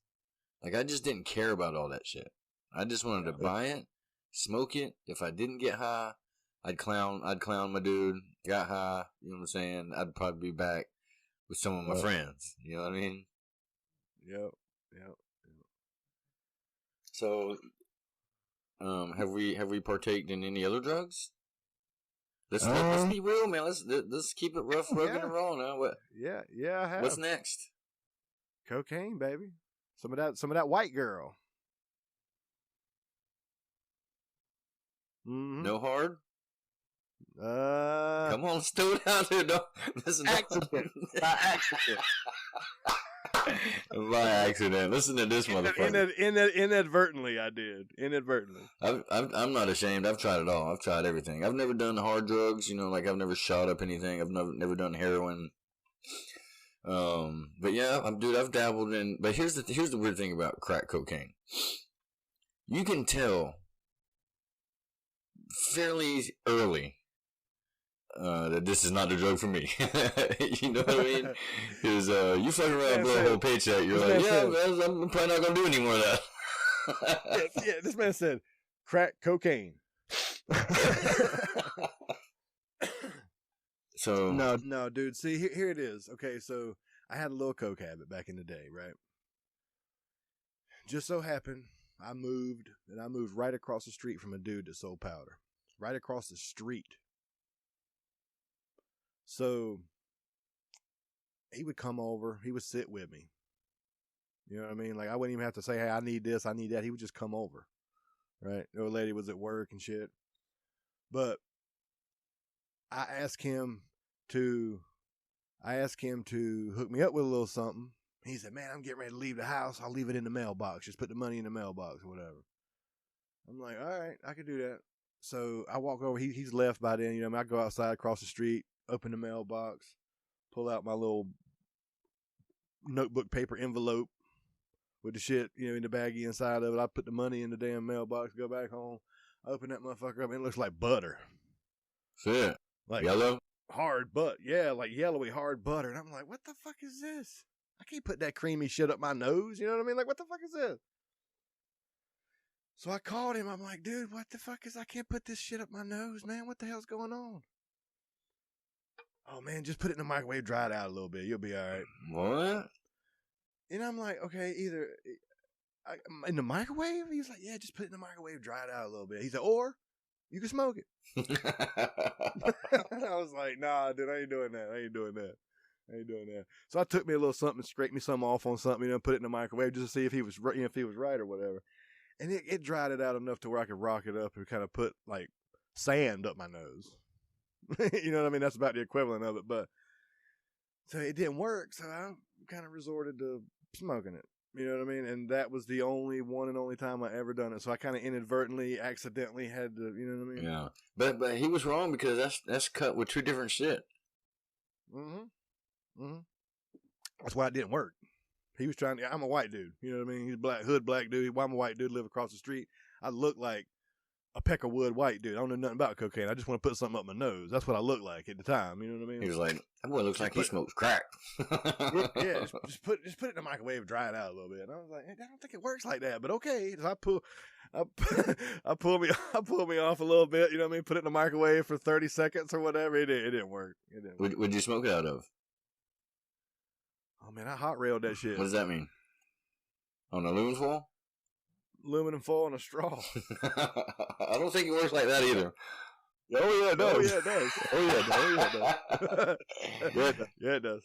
Like I just didn't care about all that shit. I just wanted to buy it, smoke it. If I didn't get high, I'd clown my dude. Got high, you know what I'm saying? I'd probably be back with some of my friends. You know what I mean? Yep. So, have we partaked in any other drugs? Let's be real, man. Let's keep it rough, rugged, and raw now. What? Yeah, I have. What's next? Cocaine, baby. Some of that white girl. Mm-hmm. No hard. Come on, stow it out here, dog. Listen, accident. By accident. By accident. Listen to this motherfucker. Inadvertently, I did. Inadvertently. I'm not ashamed. I've tried it all. I've tried everything. I've never done hard drugs. You know, like I've never shot up anything. I've never done heroin. But yeah, I've dabbled in. But here's the weird thing about crack cocaine. You can tell fairly early that this is not the drug for me. You know what I mean? Because you fucking around blow a whole paycheck, you're like, yeah, man, I'm probably not gonna do any more of that. Yeah, this man said crack cocaine. So no, dude. See, here it is. Okay, so I had a little coke habit back in the day, right? Just so happened I moved right across the street from a dude that sold powder. Right across the street. So he would come over, he would sit with me. You know what I mean? Like I wouldn't even have to say, hey, I need this, I need that. He would just come over. Right? The old lady was at work and shit. But I asked him to hook me up with a little something. He said, man, I'm getting ready to leave the house. I'll leave it in the mailbox. Just put the money in the mailbox or whatever. I'm like, all right, I can do that. So I walk over. He's left by then. You know, I go outside across the street, open the mailbox, pull out my little notebook paper envelope with the shit, you know, in the baggie inside of it. I put the money in the damn mailbox, go back home, open that motherfucker up, and it looks like butter. Shit. Like yellow? Hard butter. Yeah, like yellowy hard butter. And I'm like, what the fuck is this? I can't put that creamy shit up my nose. You know what I mean? Like, what the fuck is this? So I called him. I'm like, dude, what the fuck is, I can't put this shit up my nose, man. What the hell's going on? Oh, man, just put it in the microwave, dry it out a little bit. You'll be all right. What? And I'm like, okay, either in the microwave? He's like, yeah, just put it in the microwave, dry it out a little bit. He said, or you can smoke it. I was like, nah, dude, I ain't doing that. So I took me a little something, scraped me some off on something, put it in the microwave just to see if he was right or whatever. And it dried it out enough to where I could rock it up and kind of put like sand up my nose. You know what I mean? That's about the equivalent of it. But so it didn't work. So I kind of resorted to smoking it. You know what I mean? And that was the only time I ever done it. So I kind of inadvertently, accidentally had to, you know what I mean? Yeah. But he was wrong because that's cut with two different shit. That's why it didn't work. He was trying to, I'm a white dude. You know what I mean? He's black dude. I'm a white dude, live across the street. I look like a Peckerwood white dude. I don't know nothing about cocaine. I just want to put something up my nose. That's what I look like at the time. You know what I mean? He was like, that boy looks like he smokes crack. Yeah, just put it in the microwave, dry it out a little bit. And I was like, I don't think it works like that, but okay. So I pulled me off a little bit. You know what I mean? Put it in the microwave for 30 seconds or whatever. It didn't work. What'd you smoke it out of? Oh man, I hot railed that shit. What does that mean? On aluminum foil? Aluminum foil and a straw. I don't think it works like that either. Oh yeah, it does. Yeah, it does.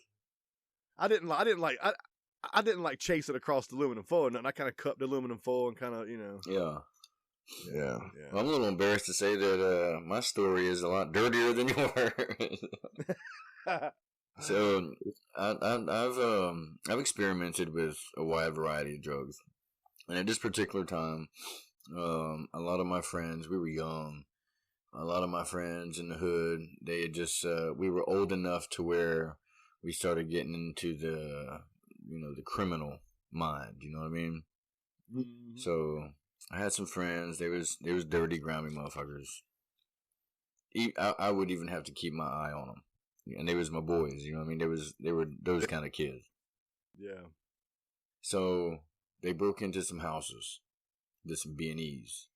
I didn't like chase it across the aluminum foil. And I kind of cupped the aluminum foil and kind of, Yeah. Well, I'm a little embarrassed to say that my story is a lot dirtier than yours. So I've experimented with a wide variety of drugs, and at this particular time, a lot of my friends, we were young. A lot of my friends in the hood, they had just we were old enough to where we started getting into the criminal mind. You know what I mean? Mm-hmm. So I had some friends. They was dirty, grimy motherfuckers. I would even have to keep my eye on them. And they was my boys, you know what I mean? They were those kind of kids. Yeah. So they broke into some houses, did some B&Es,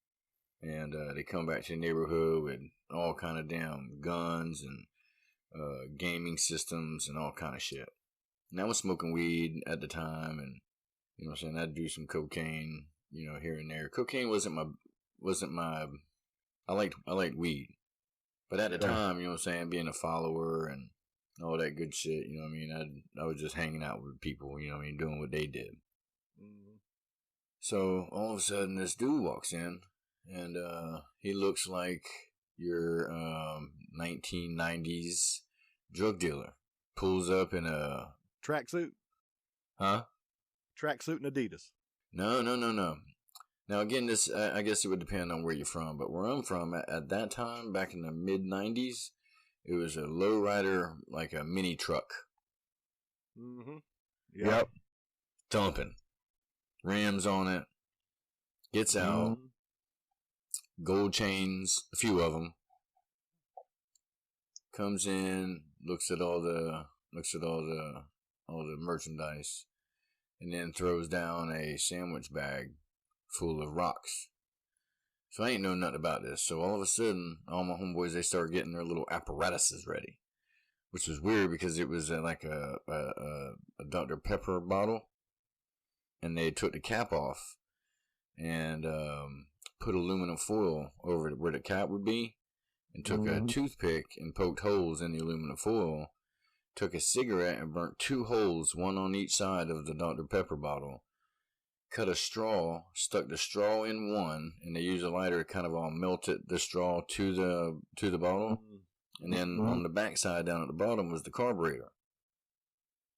and they come back to the neighborhood with all kind of damn guns and gaming systems and all kind of shit. And I was smoking weed at the time, and you know what I'm saying, I'd do some cocaine, here and there. Cocaine wasn't my I liked weed. But at the time, you know what I'm saying, being a follower and all that good shit, you know what I mean, I was just hanging out with people, you know what I mean, doing what they did. Mm-hmm. So all of a sudden, this dude walks in, and he looks like your 1990s drug dealer. Pulls up in a tracksuit. Huh? Tracksuit and Adidas. No. Now, again, this I guess it would depend on where you're from, but where I'm from, at that time, back in the mid-90s, it was a lowrider, like a mini truck. Mm-hmm. Yep. Thumping. Rims on it. Gets out. Mm-hmm. Gold chains, a few of them. Comes in, looks at all the merchandise, and then throws down a sandwich bag full of rocks. So I ain't know nothing about this. So all of a sudden, all my homeboys, they start getting their little apparatuses ready, which was weird because it was like a Dr. Pepper bottle, and they took the cap off and put aluminum foil over where the cap would be, and took a toothpick and poked holes in the aluminum foil, took a cigarette and burnt 2 holes, one on each side of the Dr. Pepper bottle, cut a straw, stuck the straw in one, and they used a lighter to kind of all melted the straw to the bottle. And then on the back side down at the bottom was the carburetor.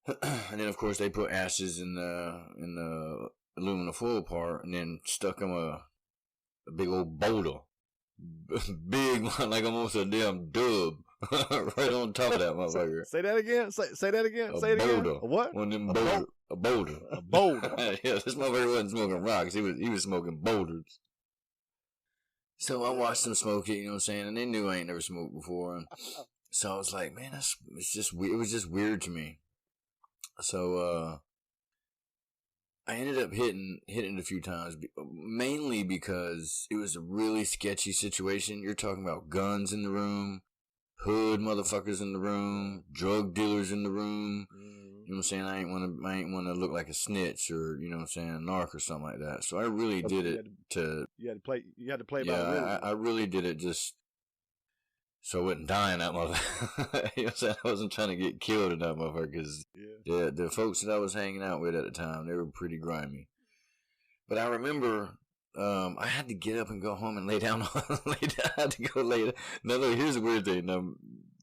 And then of course they put ashes in the aluminum foil part, and then stuck them a big old boulder. Big, like almost a damn dub. Right on top of that motherfucker. Say that again. Say that again. Say it again. A what? One of them boulder. A boulder. A boulder. Yeah, this motherfucker wasn't smoking rocks. He was smoking boulders. So I watched them smoke it, you know what I'm saying? And they knew I ain't never smoked before. And so I was like, man, it was just weird to me. So I ended up hitting it a few times, mainly because it was a really sketchy situation. You're talking about guns in the room, hood motherfuckers in the room, drug dealers in the room. You know what I'm saying? I ain't want to look like a snitch or, you know what I'm saying, a narc or something like that. So I really did it You had to play by the rules. I really did it just so I wouldn't die in that motherfucker. You know what I'm saying? I wasn't trying to get killed in that motherfucker because the folks that I was hanging out with at the time, they were pretty grimy. But I remember I had to get up and go home and lay down. I had to go lay down. Now, look, here's the weird thing. Now,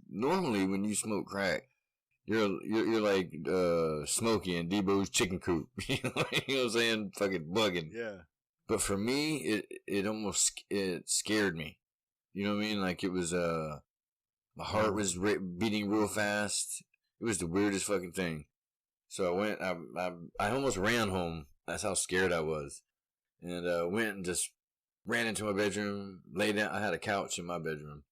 normally when you smoke crack, you're like Smokey and Debo's chicken coop. You know what I'm saying? Fucking bugging. Yeah. But for me, it almost scared me. You know what I mean? Like it was my heart was beating real fast. It was the weirdest fucking thing. So I went. I almost ran home. That's how scared I was. And went and just ran into my bedroom. Lay down. I had a couch in my bedroom.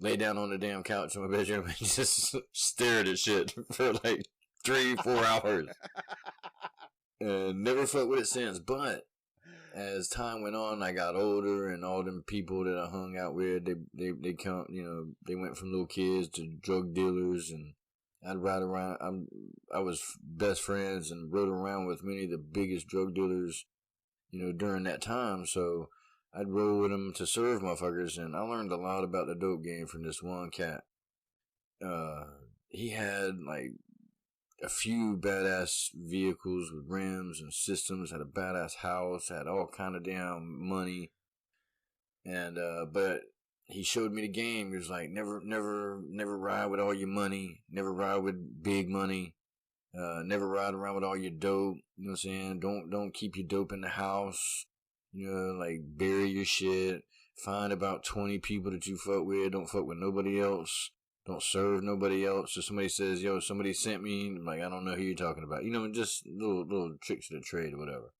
Lay down on the damn couch in my bedroom and just stared at shit for like 3-4 hours. And never fucked with it since. But as time went on, I got older, and all them people that I hung out with, they come, you know, they went from little kids to drug dealers, and I'd ride around. I was best friends and rode around with many of the biggest drug dealers, you know, during that time. So I'd roll with them to serve motherfuckers, and I learned a lot about the dope game from this one cat. He had like a few badass vehicles with rims and systems, had a badass house, had all kind of damn money. And, but he showed me the game. He was like, never ride with all your money. Never ride with big money. Never ride around with all your dope. You know what I'm saying? Don't keep your dope in the house. You know, like bury your shit. Find about 20 people that you fuck with. Don't fuck with nobody else. Don't serve nobody else. So somebody says, yo, somebody sent me. I'm like, I don't know who you're talking about. You know, just little tricks of the trade or whatever.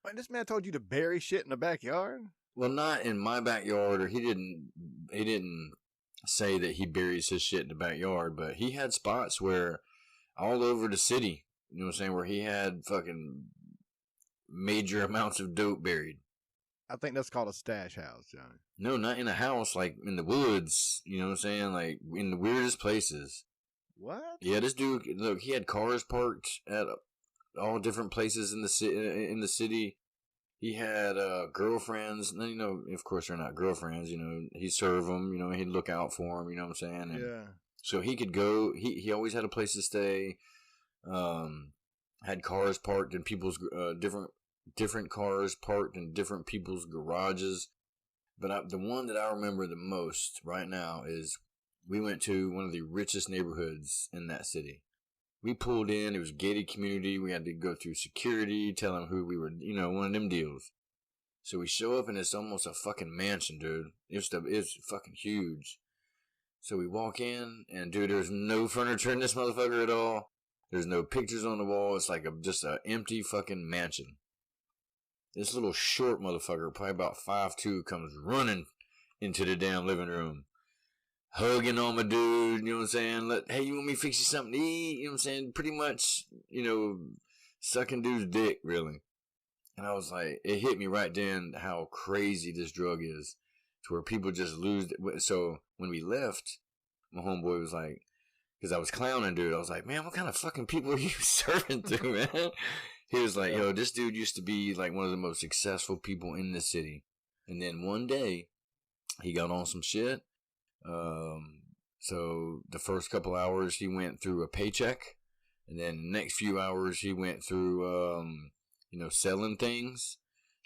Wait, this man told you to bury shit in the backyard? Well, not in my backyard, or he didn't say that he buries his shit in the backyard, but he had spots where all over the city, you know what I'm saying, where he had fucking major amounts of dope buried. I think that's called a stash house, Johnny. No, not in a house, like in the woods, you know what I'm saying, like in the weirdest places. What? Yeah, this dude, look, he had cars parked at all different places in the city. He had girlfriends. You know, of course, they're not girlfriends. You know, he'd serve them. You know, he'd look out for them. You know what I'm saying? And yeah. So he could go. He always had a place to stay. Had cars parked in people's different cars parked in different people's garages. But the one that I remember the most right now is we went to one of the richest neighborhoods in that city. We pulled in. It was a gated community. We had to go through security, tell them who we were, you know, one of them deals. So we show up and it's almost a fucking mansion, dude. It's fucking huge. So we walk in and, dude, there's no furniture in this motherfucker at all. There's no pictures on the wall. It's like just an empty fucking mansion. This little short motherfucker, probably about 5'2", comes running into the damn living room. Hugging on my dude, you know what I'm saying? Hey, you want me to fix you something to eat? You know what I'm saying? Pretty much, you know, sucking dude's dick, really. And I was like, it hit me right then how crazy this drug is, to where people just lose. So when we left, my homeboy was like, because I was clowning dude, I was like, man, what kind of fucking people are you serving to, man? He was like, yo, this dude used to be like one of the most successful people in the city. And then one day, he got on some shit. So the first couple hours he went through a paycheck, and then the next few hours he went through, you know, selling things,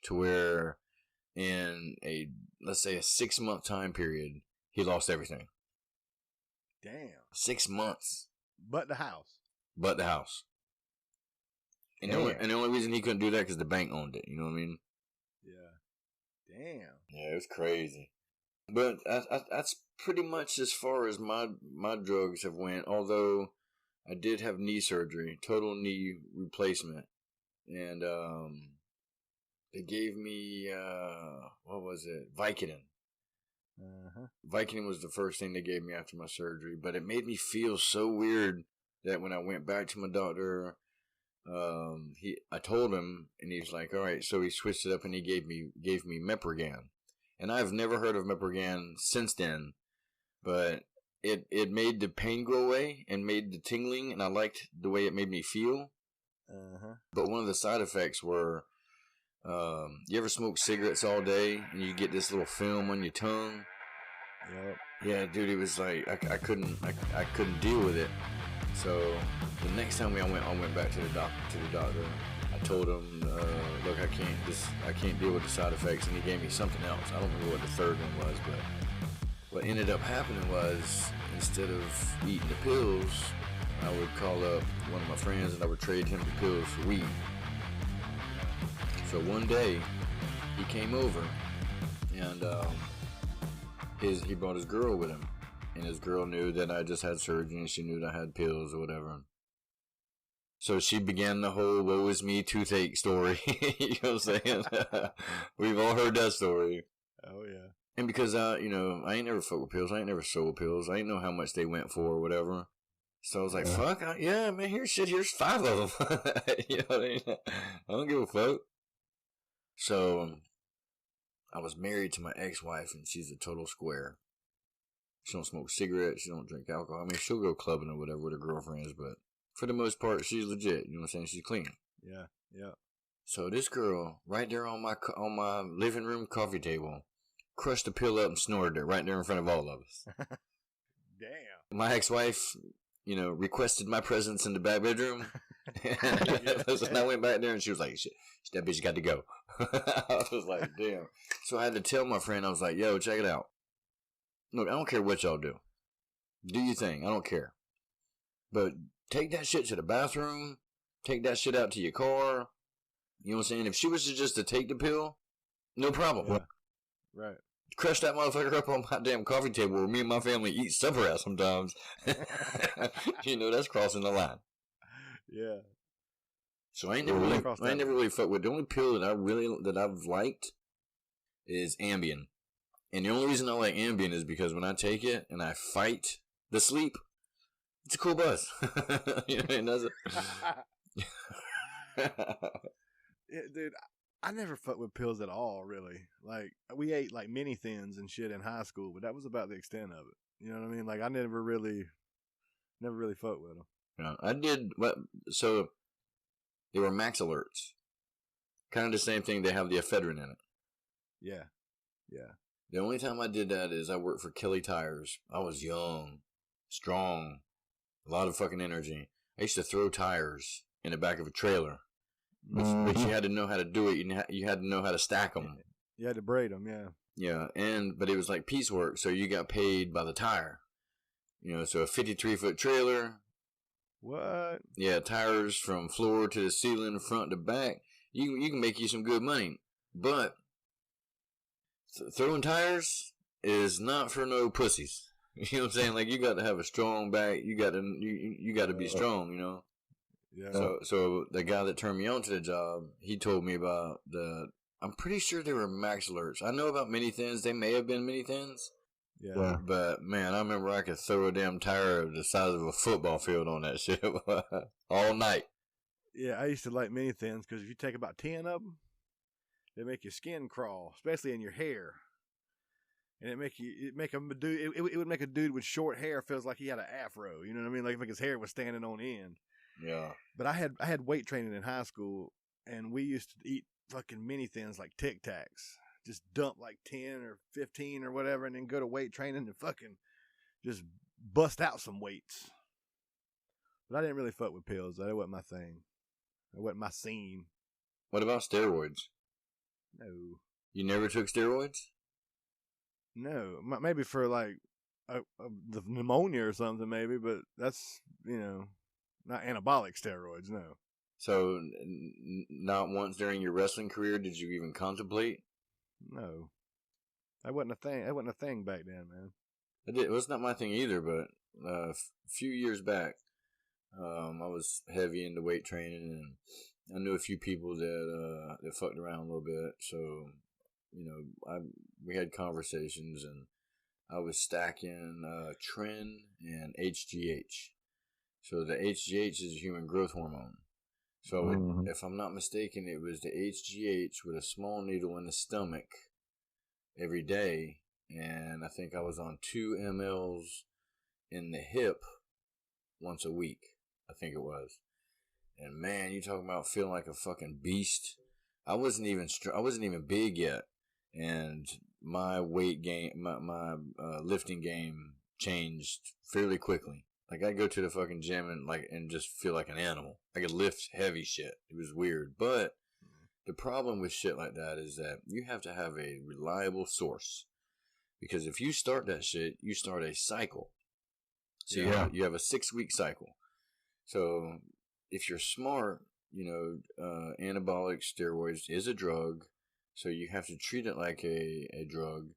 to where in let's say a 6-month time period, he lost everything. Damn. 6 months. But the house. And the only reason he couldn't do that because the bank owned it. You know what I mean? Yeah. Damn. Yeah, it was crazy. But that's pretty much as far as my drugs have went. Although I did have knee surgery, total knee replacement, and they gave me what was it? Vicodin. Vicodin was the first thing they gave me after my surgery, but it made me feel so weird that when I went back to my doctor, I told him, and he's like, all right. So he switched it up, and he gave me Meprigan, and I've never heard of Meprigan since then, but it made the pain go away and made the tingling, and I liked the way it made me feel. But one of the side effects were, you ever smoke cigarettes all day and you get this little film on your tongue? Yep. Yeah, dude, it was like I couldn't deal with it. So the next time I went back to the doctor. I told him, look, I can't deal with the side effects, and he gave me something else. I don't remember what the third one was, but what ended up happening was, instead of eating the pills, I would call up one of my friends and I would trade him the pills for weed. So one day he came over, and he brought his girl with him, and his girl knew that I just had surgery, and she knew that I had pills or whatever. So she began the whole "woe is me" toothache story. You know what I'm saying? We've all heard that story. Oh yeah. And because I ain't never fucked with pills, I ain't never sold pills, I ain't know how much they went for or whatever. So I was like, fuck, yeah, man, here's 5 of them. You know what I mean? I don't give a fuck. So I was married to my ex-wife, and she's a total square. She don't smoke cigarettes, she don't drink alcohol. I mean, she'll go clubbing or whatever with her girlfriends, but for the most part, she's legit. You know what I'm saying? She's clean. Yeah, yeah. So this girl, right there on my living room coffee table, crushed a pill up and snorted it right there in front of all of us. Damn. My ex-wife, requested my presence in the back bedroom. And I went back there, and she was like, shit, that bitch got to go. I was like, damn. So I had to tell my friend, I was like, yo, check it out. Look, I don't care what y'all do. Do your thing. I don't care. But take that shit to the bathroom. Take that shit out to your car. You know what I'm saying? If she was just to take the pill, no problem. Yeah. Right. Crush that motherfucker up on my damn coffee table where me and my family eat supper at sometimes. That's crossing the line. Yeah. So I ain't never really fucked with. The only pill that I've liked is Ambien. And the only reason I like Ambien is because when I take it and I fight the sleep, it's a cool buzz. Yeah, dude, I never fucked with pills at all, really. Like, we ate like mini thins and shit in high school, but that was about the extent of it. You know what I mean? Like, I never really fucked with them. Yeah, I did. So they were Max Alerts, kind of the same thing. They have the ephedrine in it. Yeah, yeah. The only time I did that is I worked for Kelly Tires. I was young, strong, a lot of fucking energy. I used to throw tires in the back of a trailer. But you had to know how to do it. You had to know how to stack them. You had to braid them, yeah. Yeah, but it was like piecework, so you got paid by the tire. So a 53-foot trailer. What? Yeah, tires from floor to the ceiling, front to back. You can make you some good money, but throwing tires is not for no pussies. You know what I'm saying? Like, you got to have a strong back. You got to be strong. Yeah. So the guy that turned me on to the job, he told me about I'm pretty sure they were Max Alerts. I know about mini thins. They may have been mini thins. Yeah. But man, I remember I could throw a damn tire the size of a football field on that shit all night. Yeah, I used to like mini thins because if you take about 10 of them, they make your skin crawl, especially in your hair. And it would make a dude with short hair feels like he had an afro. You know what I mean? Like his hair was standing on end. Yeah. But I had weight training in high school, and we used to eat fucking mini thins like Tic Tacs. Just dump like 10 or 15 or whatever, and then go to weight training and fucking just bust out some weights. But I didn't really fuck with pills. That wasn't my thing. That wasn't my scene. What about steroids? No. You never took steroids? No. Maybe for like the pneumonia or something, maybe, but that's, not anabolic steroids, no. So, not once during your wrestling career did you even contemplate? No. That wasn't a thing. That wasn't a thing back then, man. It was not my thing either, but a few years back, I was heavy into weight training, and I knew a few people that fucked around a little bit. So, we had conversations, and I was stacking Tren and HGH. So the HGH is a human growth hormone. So if I'm not mistaken, it was the HGH with a small needle in the stomach every day. And I think I was on 2 mLs in the hip once a week. I think it was. And man, you talking about feeling like a fucking beast. I wasn't even big yet. And my weight gain, my lifting game changed fairly quickly. Like I go to the fucking gym and just feel like an animal. I could lift heavy shit. It was weird. But the problem with shit like that is that you have to have a reliable source. Because if you start that shit, you start a cycle. So you have a 6-week cycle. So if you're smart, anabolic steroids is a drug. So you have to treat it like a drug.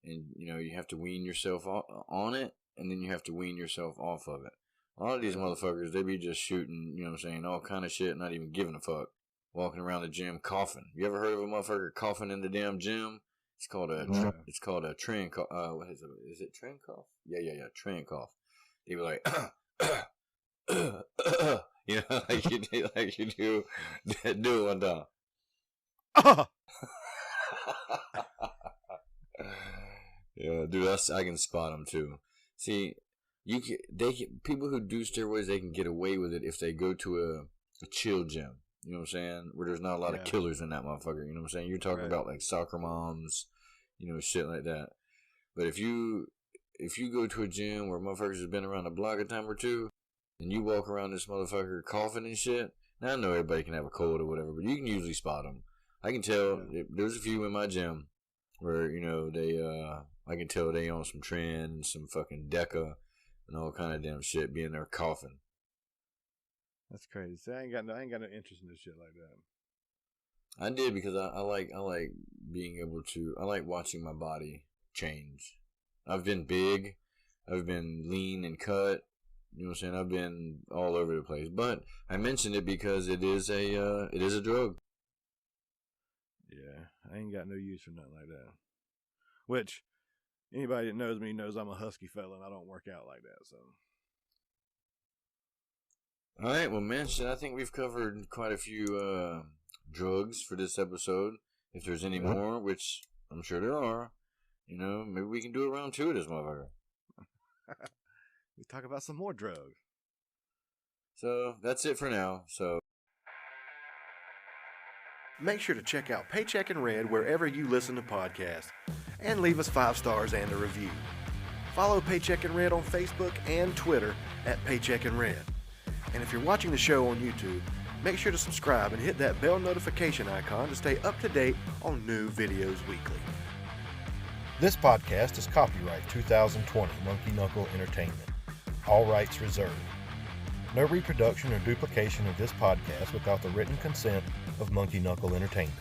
And, you have to wean yourself on it. And then you have to wean yourself off of it. A lot of these motherfuckers, they be just shooting, all kind of shit, not even giving a fuck. Walking around the gym coughing. You ever heard of a motherfucker coughing in the damn gym? It's called a trend cough. What is it? Is it trend cough? Yeah. Trend cough. They be like, like you do it one time. Yeah, dude, I can spot them too. See, people who do steroids, they can get away with it if they go to a chill gym. You know what I'm saying? Where there's not a lot of killers in that motherfucker. You know what I'm saying? You're talking about like soccer moms, shit like that. But if you go to a gym where motherfuckers have been around the block a time or two, and you walk around this motherfucker coughing and shit, now I know everybody can have a cold or whatever, but you can usually spot them. I can tell. There's a few in my gym where I can tell they on some trend, some fucking Deca, and all kind of damn shit, being there coughing. That's crazy. See, I ain't got no interest in this shit like that. I did because I like being able to. I like watching my body change. I've been big, I've been lean and cut. You know what I'm saying? I've been all over the place, but I mentioned it because it is a drug. Yeah, I ain't got no use for nothing like that. Which, anybody that knows me knows I'm a husky fella and I don't work out like that, so. Alright, well, man, I think we've covered quite a few drugs for this episode. If there's any more, which I'm sure there are, maybe we can do a round 2 of this motherfucker. We talk about some more drugs. So, that's it for now, so. Make sure to check out Paycheck and Red wherever you listen to podcasts, and leave us 5 stars and a review. Follow Paycheck and Red on Facebook and Twitter at Paycheck and Red. And if you're watching the show on YouTube, make sure to subscribe and hit that bell notification icon to stay up to date on new videos weekly. This podcast is copyright 2020 Monkey Knuckle Entertainment. All rights reserved. No reproduction or duplication of this podcast without the written consent of Monkey Knuckle Entertainment.